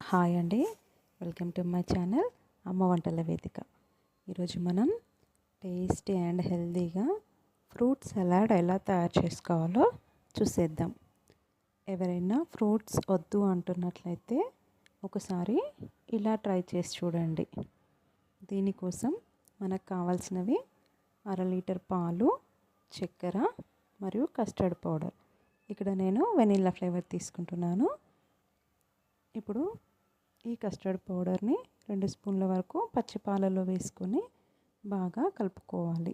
Hi అండి, welcome to my channel అమ్మ వంటల వేదిక. ఈరోజు మనం టేస్టీ అండ్ హెల్తీగా ఫ్రూట్ సలాడ్ ఎలా తయారు చేసుకోవాలో చూసేద్దాం. ఎవరైనా ఫ్రూట్స్ వద్దు అంటున్నట్లయితే ఒకసారి ఇలా ట్రై చేసి చూడండి. దీనికోసం మనకు కావాల్సినవి 1/2 లీటర్ పాలు, చక్కెర మరియు కస్టర్డ్ పౌడర్. ఇక్కడ నేను వెనిల్లా ఫ్లేవర్ తీసుకుంటున్నాను. ఇప్పుడు ఈ కస్టర్డ్ పౌడర్ని 2 స్పూన్ల వరకు పచ్చి పాలలో వేసుకొని బాగా కలుపుకోవాలి.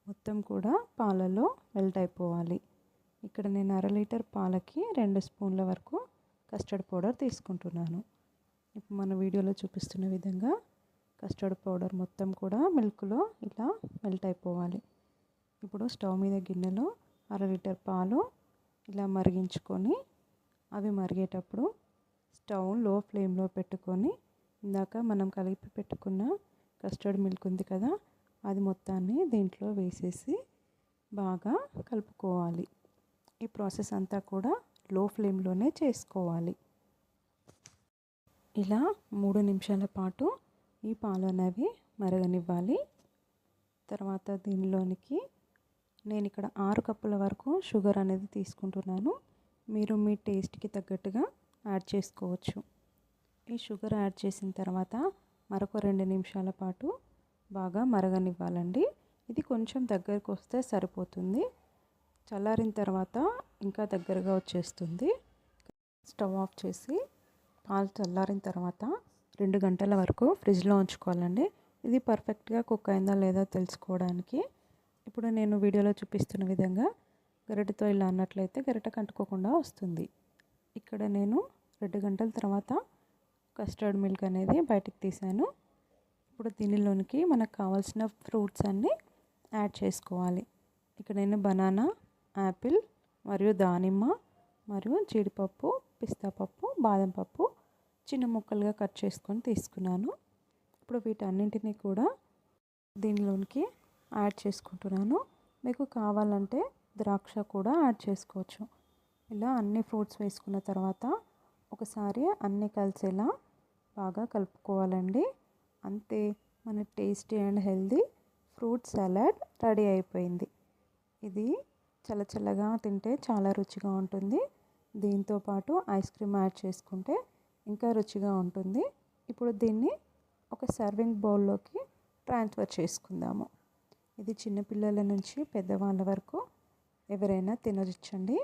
మొత్తం కూడా పాలలో మెల్ట్ అయిపోవాలి. ఇక్కడ నేను 1/2 లీటర్ పాలకి 2 స్పూన్ల వరకు కస్టర్డ్ పౌడర్ తీసుకుంటున్నాను. ఇప్పుడు మన వీడియోలో చూపిస్తున్న విధంగా కస్టర్డ్ పౌడర్ మొత్తం కూడా మిల్క్లో ఇలా మెల్ట్ అయిపోవాలి. ఇప్పుడు స్టవ్ మీద గిన్నెలో 1/2 లీటర్ పాలు ఇలా మరిగించుకొని అవి మరిగేటప్పుడు స్టవ్ లో ఫ్లేమ్లో పెట్టుకొని ఇందాక మనం కలిపి పెట్టుకున్న కస్టర్డ్ మిల్క్ ఉంది కదా, అది మొత్తాన్ని దీంట్లో వేసేసి బాగా కలుపుకోవాలి. ఈ ప్రాసెస్ అంతా కూడా లో ఫ్లేమ్లోనే చేసుకోవాలి. ఇలా 3 నిమిషాల పాటు ఈ పాలు అనేవి మరగనివ్వాలి. తర్వాత దీనిలోనికి నేను ఇక్కడ 6 కప్పుల వరకు షుగర్ అనేది తీసుకుంటున్నాను. మీరు మీ టేస్ట్కి తగ్గట్టుగా యాడ్ చేసుకోవచ్చు. ఈ షుగర్ యాడ్ చేసిన తర్వాత మరొక 2 నిమిషాల పాటు బాగా మరగనివ్వాలండి. ఇది కొంచెం దగ్గరకు వస్తే సరిపోతుంది. చల్లారిన తర్వాత ఇంకా దగ్గరగా వచ్చేస్తుంది. స్టవ్ ఆఫ్ చేసి పాలు చల్లారిన తర్వాత 2 గంటల వరకు ఫ్రిడ్జ్లో ఉంచుకోవాలండి. ఇది పర్ఫెక్ట్గా కుక్ అయిందా లేదా తెలుసుకోవడానికి ఇప్పుడు నేను వీడియోలో చూపిస్తున్న విధంగా గరిటెతో ఇలా అన్నట్లయితే గరిటె కంటుకోకుండా వస్తుంది. ఇక్కడ నేను 2 గంటల తర్వాత కస్టర్డ్ మిల్క్ అనేది బయటికి తీసాను. ఇప్పుడు దీనిలోనికి మనకు కావాల్సిన ఫ్రూట్స్ అన్నీ యాడ్ చేసుకోవాలి. ఇక్కడ నేను బనానా, యాపిల్ మరియు దానిమ్మ మరియు జీడిపప్పు, పిస్తా పప్పు, బాదం పప్పు చిన్న ముక్కలుగా కట్ చేసుకొని తీసుకున్నాను. ఇప్పుడు వీటన్నింటినీ కూడా దీనిలోనికి యాడ్ చేసుకుంటున్నాను. మీకు కావాలంటే ద్రాక్ష కూడా యాడ్ చేసుకోవచ్చు. ఇలా అన్ని ఫ్రూట్స్ వేసుకున్న తర్వాత ఒకసారి అన్నీ కలిసేలా బాగా కలుపుకోవాలండి. అంతే, మన tasty and healthy fruit salad ready అయిపోయింది. ఇది చల్లచల్లగా తింటే చాలా రుచిగా ఉంటుంది. దీంతో పాటు ఐస్ క్రీమ్ యాడ్ చేసుకుంటే ఇంకా రుచిగా ఉంటుంది. ఇప్పుడు దీన్ని ఒక సర్వింగ్ బౌల్లోకి ట్రాన్స్ఫర్ చేసుకుందాము. ఇది చిన్నపిల్లల నుంచి పెద్దవాళ్ళ వరకు ఎవరైనా తినొచ్చండి.